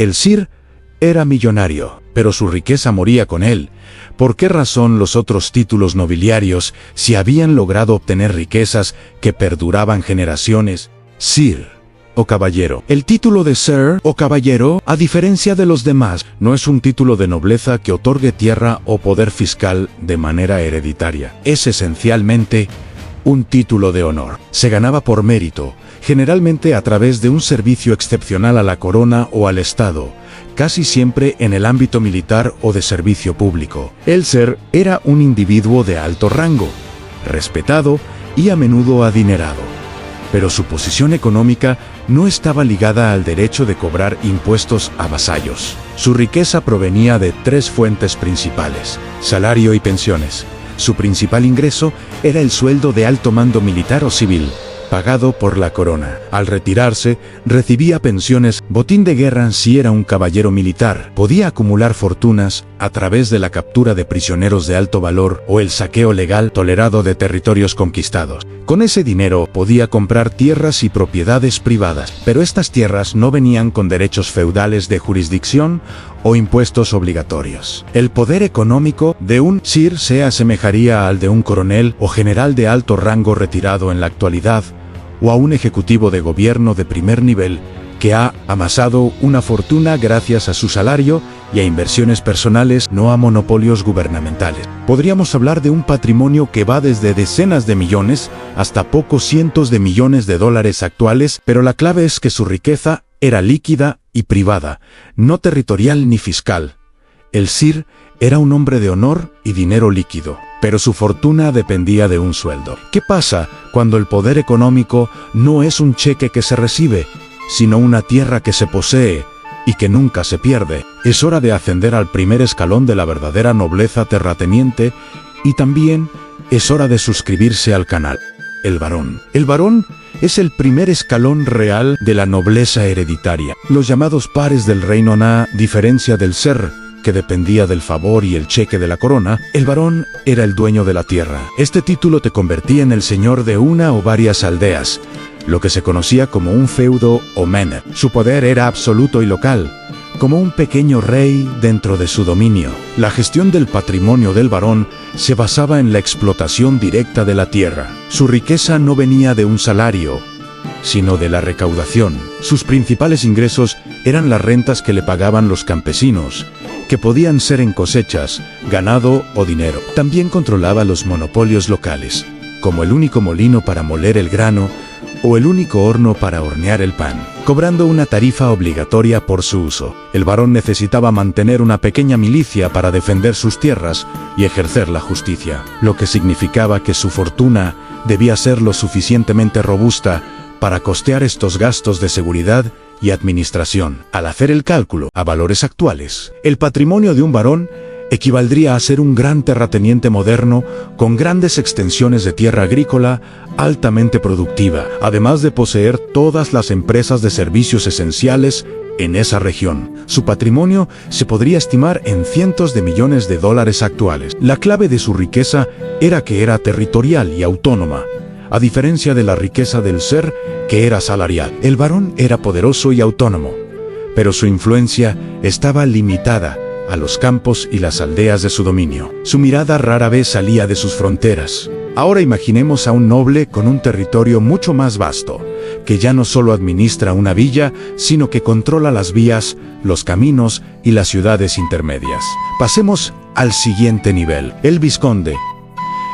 El sir era millonario, pero su riqueza moría con él. ¿Por qué razón los otros títulos nobiliarios, si habían logrado obtener riquezas que perduraban generaciones? Sir o caballero. El título de Sir o caballero, a diferencia de los demás, no es un título de nobleza que otorgue tierra o poder fiscal de manera hereditaria. Es esencialmente un título de honor. Se ganaba por mérito, generalmente a través de un servicio excepcional a la corona o al Estado, casi siempre en el ámbito militar o de servicio público. El Sir era un individuo de alto rango, respetado y a menudo adinerado. Pero su posición económica no estaba ligada al derecho de cobrar impuestos a vasallos. Su riqueza provenía de tres fuentes principales: salario y pensiones. Su principal ingreso era el sueldo de alto mando militar o civil, pagado por la corona. Al retirarse, recibía pensiones, botín de guerra si era un caballero militar. Podía acumular fortunas a través de la captura de prisioneros de alto valor o el saqueo legal tolerado de territorios conquistados. Con ese dinero podía comprar tierras y propiedades privadas, pero estas tierras no venían con derechos feudales de jurisdicción o impuestos obligatorios. El poder económico de un sir se asemejaría al de un coronel o general de alto rango retirado en la actualidad, o a un ejecutivo de gobierno de primer nivel que ha amasado una fortuna gracias a su salario y a inversiones personales, no a monopolios gubernamentales. Podríamos hablar de un patrimonio que va desde decenas de millones hasta pocos cientos de millones de dólares actuales, pero la clave es que su riqueza era líquida y privada, no territorial ni fiscal. El sir era un hombre de honor y dinero líquido, pero su fortuna dependía de un sueldo. ¿Qué pasa cuando el poder económico no es un cheque que se recibe, sino una tierra que se posee y que nunca se pierde? Es hora de ascender al primer escalón de la verdadera nobleza terrateniente y también es hora de suscribirse al canal. El barón. El barón es el primer escalón real de la nobleza hereditaria. Los llamados pares del reino, a diferencia del ser, que dependía del favor y el cheque de la corona, el barón era el dueño de la tierra. Este título te convertía en el señor de una o varias aldeas, lo que se conocía como un feudo o manor. Su poder era absoluto y local, como un pequeño rey dentro de su dominio. La gestión del patrimonio del barón se basaba en la explotación directa de la tierra. Su riqueza no venía de un salario, sino de la recaudación. Sus principales ingresos eran las rentas que le pagaban los campesinos, que podían ser en cosechas, ganado o dinero. También controlaba los monopolios locales, como el único molino para moler el grano o el único horno para hornear el pan, cobrando una tarifa obligatoria por su uso. El barón necesitaba mantener una pequeña milicia para defender sus tierras y ejercer la justicia, lo que significaba que su fortuna debía ser lo suficientemente robusta para costear estos gastos de seguridad y administración. Al hacer el cálculo a valores actuales, el patrimonio de un barón equivaldría a ser un gran terrateniente moderno con grandes extensiones de tierra agrícola altamente productiva, además de poseer todas las empresas de servicios esenciales en esa región. Su patrimonio se podría estimar en cientos de millones de dólares actuales. La clave de su riqueza era que era territorial y autónoma, a diferencia de la riqueza del ser, que era salarial. El barón era poderoso y autónomo, pero su influencia estaba limitada a los campos y las aldeas de su dominio. Su mirada rara vez salía de sus fronteras. Ahora imaginemos a un noble con un territorio mucho más vasto, que ya no solo administra una villa, sino que controla las vías, los caminos y las ciudades intermedias. Pasemos al siguiente nivel: el vizconde.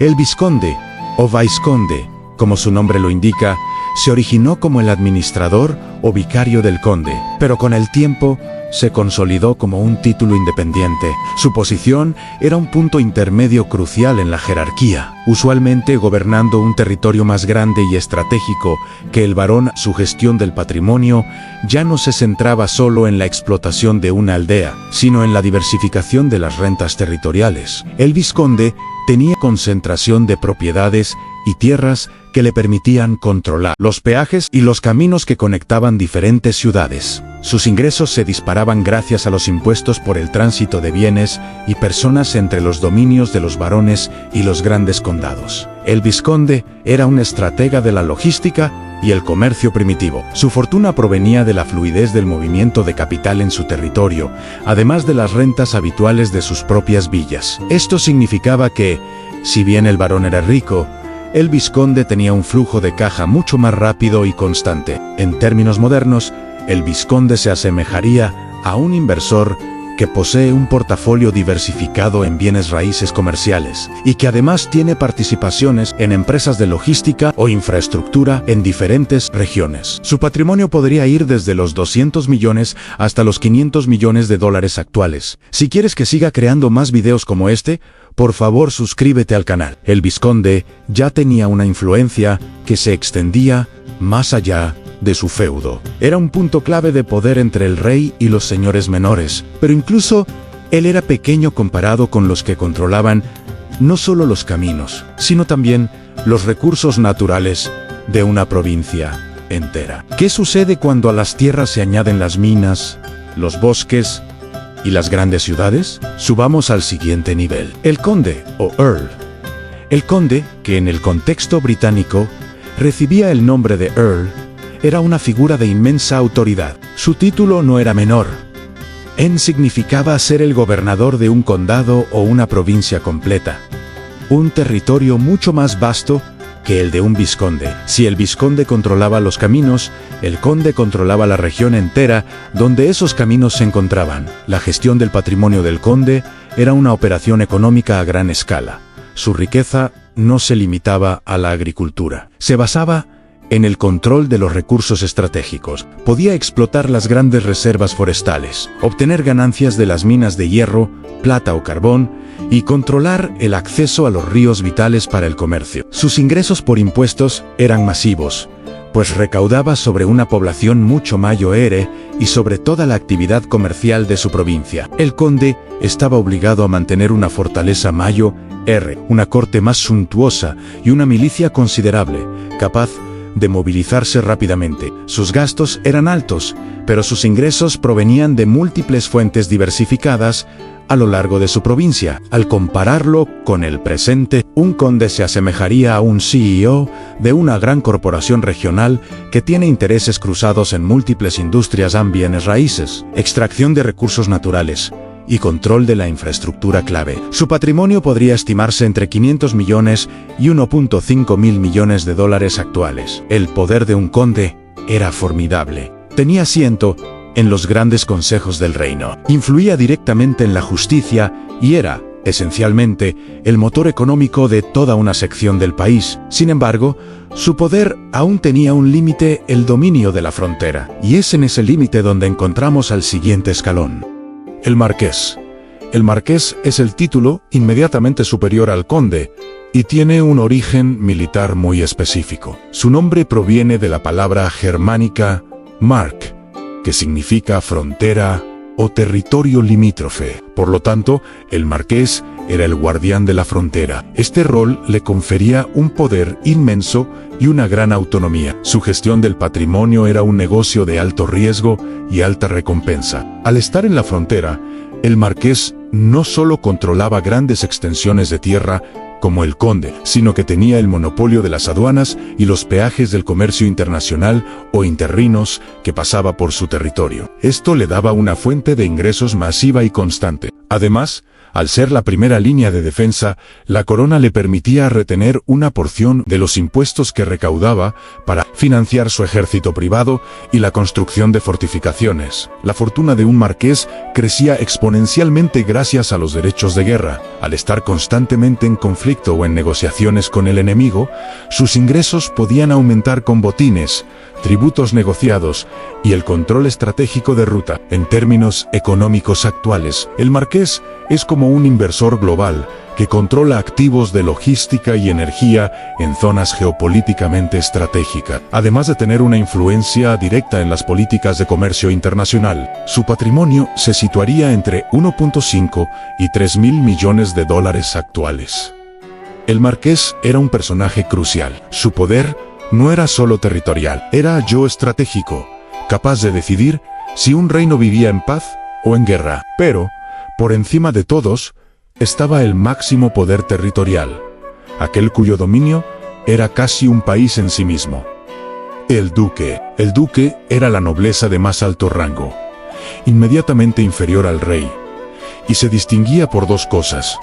El vizconde, o vizconde, como su nombre lo indica, se originó como el administrador o vicario del conde, pero con el tiempo se consolidó como un título independiente. Su posición era un punto intermedio crucial en la jerarquía, usualmente gobernando un territorio más grande y estratégico que el barón. Su gestión del patrimonio ya no se centraba solo en la explotación de una aldea, sino en la diversificación de las rentas territoriales. El vizconde tenía concentración de propiedades y tierras que le permitían controlar los peajes y los caminos que conectaban diferentes ciudades. Sus ingresos se disparaban gracias a los impuestos por el tránsito de bienes y personas entre los dominios de los barones y los grandes condados. El vizconde era un estratega de la logística y el comercio primitivo. Su fortuna provenía de la fluidez del movimiento de capital en su territorio, además de las rentas habituales de sus propias villas. Esto significaba que, si bien el varón era rico, el vizconde tenía un flujo de caja mucho más rápido y constante. En términos modernos, el vizconde se asemejaría a un inversor que posee un portafolio diversificado en bienes raíces comerciales y que además tiene participaciones en empresas de logística o infraestructura en diferentes regiones. Su patrimonio podría ir desde los 200 millones hasta los 500 millones de dólares actuales. Si quieres que siga creando más videos como este, por favor suscríbete al canal. El vizconde ya tenía una influencia que se extendía más allá de su feudo. Era un punto clave de poder entre el rey y los señores menores, pero incluso él era pequeño comparado con los que controlaban no solo los caminos, sino también los recursos naturales de una provincia entera. ¿Qué sucede cuando a las tierras se añaden las minas, los bosques y las grandes ciudades? Subamos al siguiente nivel. El conde o earl. El conde, que en el contexto británico recibía el nombre de earl, era una figura de inmensa autoridad. Su título no era menor. Significaba ser el gobernador de un condado o una provincia completa. Un territorio mucho más vasto que el de un vizconde. Si el vizconde controlaba los caminos, el conde controlaba la región entera donde esos caminos se encontraban. La gestión del patrimonio del conde era una operación económica a gran escala. Su riqueza no se limitaba a la agricultura. Se basaba en el control de los recursos estratégicos. Podía explotar las grandes reservas forestales, obtener ganancias de las minas de hierro, plata o carbón, y controlar el acceso a los ríos vitales para el comercio. Sus ingresos por impuestos eran masivos, pues recaudaba sobre una población mucho mayor y sobre toda la actividad comercial de su provincia. El conde estaba obligado a mantener una fortaleza mayor, una corte más suntuosa y una milicia considerable, capaz de movilizarse rápidamente. Sus gastos eran altos, pero sus ingresos provenían de múltiples fuentes diversificadas a lo largo de su provincia. Al compararlo con el presente, un conde se asemejaría a un CEO de una gran corporación regional que tiene intereses cruzados en múltiples industrias en bienes raíces, extracción de recursos naturales y control de la infraestructura clave. Su patrimonio podría estimarse entre 500 millones y 1.5 mil millones de dólares actuales. El poder de un conde era formidable. Tenía asiento en los grandes consejos del reino. Influía directamente en la justicia y era, esencialmente, el motor económico de toda una sección del país. Sin embargo, su poder aún tenía un límite: el dominio de la frontera. Y es en ese límite donde encontramos al siguiente escalón: el marqués. El marqués es el título inmediatamente superior al conde y tiene un origen militar muy específico. Su nombre proviene de la palabra germánica mark, que significa frontera o territorio limítrofe. Por lo tanto, el marqués era el guardián de la frontera. Este rol le confería un poder inmenso y una gran autonomía. Su gestión del patrimonio era un negocio de alto riesgo y alta recompensa. Al estar en la frontera, el marqués no solo controlaba grandes extensiones de tierra como el conde, sino que tenía el monopolio de las aduanas y los peajes del comercio internacional o interrinos que pasaba por su territorio. Esto le daba una fuente de ingresos masiva y constante. Además, al ser la primera línea de defensa, la corona le permitía retener una porción de los impuestos que recaudaba para financiar su ejército privado y la construcción de fortificaciones. La fortuna de un marqués crecía exponencialmente gracias a los derechos de guerra. Al estar constantemente en conflicto o en negociaciones con el enemigo, sus ingresos podían aumentar con botines, tributos negociados y el control estratégico de ruta. En términos económicos actuales, el marqués es como un inversor global que controla activos de logística y energía en zonas geopolíticamente estratégicas. Además de tener una influencia directa en las políticas de comercio internacional, su patrimonio se situaría entre 1.5 y 3 mil millones de dólares actuales. El marqués era un personaje crucial. Su poder no era solo territorial, era geoestratégico, capaz de decidir si un reino vivía en paz o en guerra. Pero, por encima de todos, estaba el máximo poder territorial, aquel cuyo dominio era casi un país en sí mismo. El duque. El duque era la nobleza de más alto rango, inmediatamente inferior al rey, y se distinguía por dos cosas: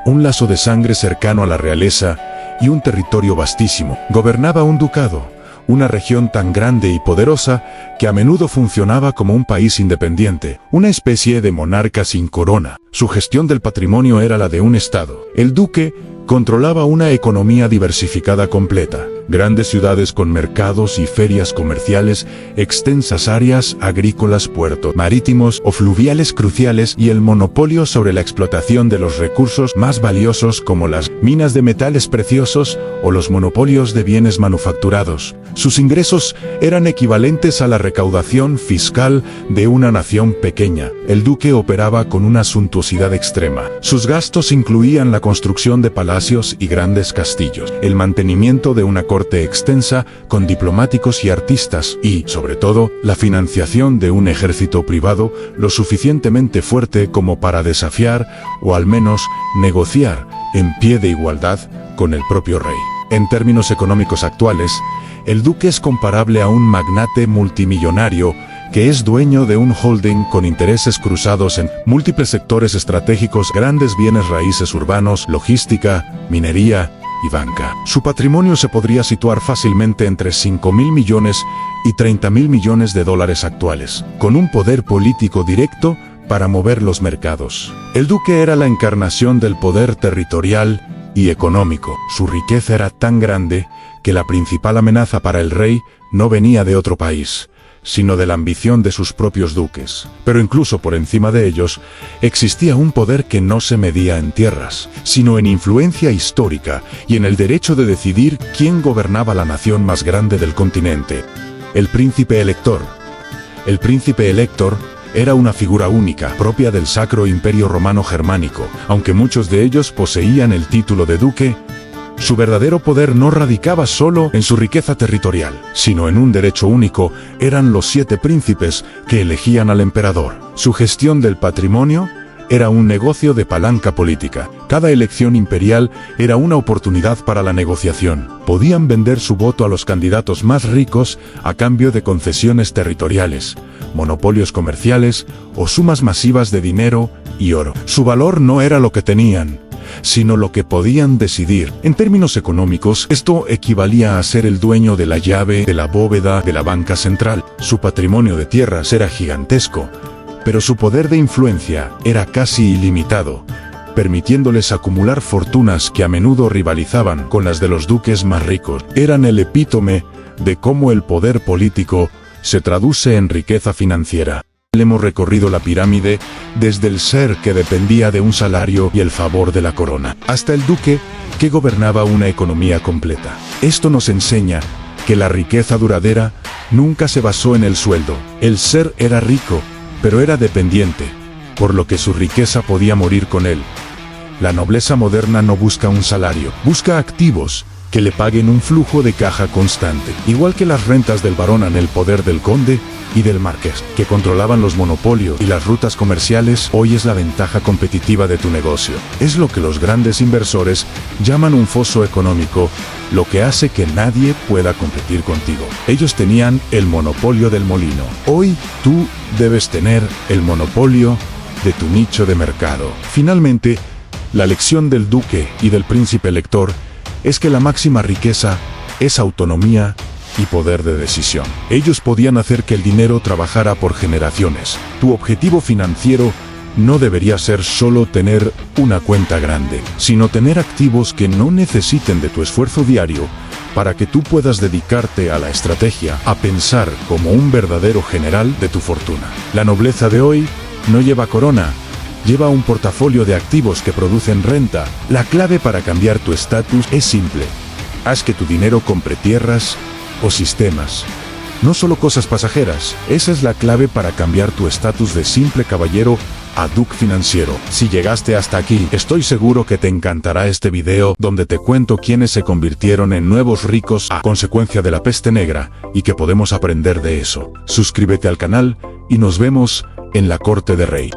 un lazo de sangre cercano a la realeza y un territorio vastísimo. Gobernaba un ducado, una región tan grande y poderosa que a menudo funcionaba como un país independiente, una especie de monarca sin corona. Su gestión del patrimonio era la de un estado. El duque controlaba una economía diversificada completa, grandes ciudades con mercados y ferias comerciales, extensas áreas agrícolas, puertos marítimos o fluviales cruciales y el monopolio sobre la explotación de los recursos más valiosos como las minas de metales preciosos o los monopolios de bienes manufacturados. Sus ingresos eran equivalentes a la recaudación fiscal de una nación pequeña. El duque operaba con una suntuosidad extrema. Sus gastos incluían la construcción de palacios y grandes castillos, el mantenimiento de una corte extensa con diplomáticos y artistas y, sobre todo, la financiación de un ejército privado lo suficientemente fuerte como para desafiar o al menos negociar en pie de igualdad con el propio rey. En términos económicos actuales, el duque es comparable a un magnate multimillonario que es dueño de un holding con intereses cruzados en múltiples sectores estratégicos, grandes bienes raíces urbanos, logística, minería y banca. Su patrimonio se podría situar fácilmente entre 5.000 millones y 30.000 millones de dólares actuales, con un poder político directo para mover los mercados. El duque era la encarnación del poder territorial y económico. Su riqueza era tan grande que la principal amenaza para el rey no venía de otro país, sino de la ambición de sus propios duques. Pero incluso por encima de ellos, existía un poder que no se medía en tierras, sino en influencia histórica y en el derecho de decidir quién gobernaba la nación más grande del continente: el príncipe elector. El príncipe elector era una figura única, propia del Sacro Imperio Romano Germánico. Aunque muchos de ellos poseían el título de duque, su verdadero poder no radicaba solo en su riqueza territorial, sino en un derecho único. Eran los 7 príncipes que elegían al emperador. Su gestión del patrimonio era un negocio de palanca política. Cada elección imperial era una oportunidad para la negociación. Podían vender su voto a los candidatos más ricos a cambio de concesiones territoriales, monopolios comerciales o sumas masivas de dinero y oro. Su valor no era lo que tenían, sino lo que podían decidir. En términos económicos, esto equivalía a ser el dueño de la llave de la bóveda de la banca central. Su patrimonio de tierras era gigantesco, pero su poder de influencia era casi ilimitado, permitiéndoles acumular fortunas que a menudo rivalizaban con las de los duques más ricos. Eran el epítome de cómo el poder político se traduce en riqueza financiera. Hemos recorrido la pirámide desde el ser que dependía de un salario y el favor de la corona, hasta el duque que gobernaba una economía completa. Esto nos enseña que la riqueza duradera nunca se basó en el sueldo. El ser era rico, pero era dependiente, por lo que su riqueza podía morir con él. La nobleza moderna no busca un salario, busca activos que le paguen un flujo de caja constante. Igual que las rentas del barón en el poder del conde y del marqués, que controlaban los monopolios y las rutas comerciales, hoy es la ventaja competitiva de tu negocio. Es lo que los grandes inversores llaman un foso económico, lo que hace que nadie pueda competir contigo. Ellos tenían el monopolio del molino. Hoy tú debes tener el monopolio de tu nicho de mercado. Finalmente, la lección del duque y del príncipe elector es que la máxima riqueza es autonomía y poder de decisión. Ellos podían hacer que el dinero trabajara por generaciones. Tu objetivo financiero no debería ser solo tener una cuenta grande, sino tener activos que no necesiten de tu esfuerzo diario para que tú puedas dedicarte a la estrategia, a pensar como un verdadero general de tu fortuna. La nobleza de hoy no lleva corona, lleva un portafolio de activos que producen renta. La clave para cambiar tu estatus es simple: haz que tu dinero compre tierras o sistemas, no solo cosas pasajeras. Esa es la clave para cambiar tu estatus de simple caballero a duque financiero. Si llegaste hasta aquí, estoy seguro que te encantará este video donde te cuento quiénes se convirtieron en nuevos ricos a consecuencia de la peste negra y que podemos aprender de eso. Suscríbete al canal y nos vemos en la corte de rey.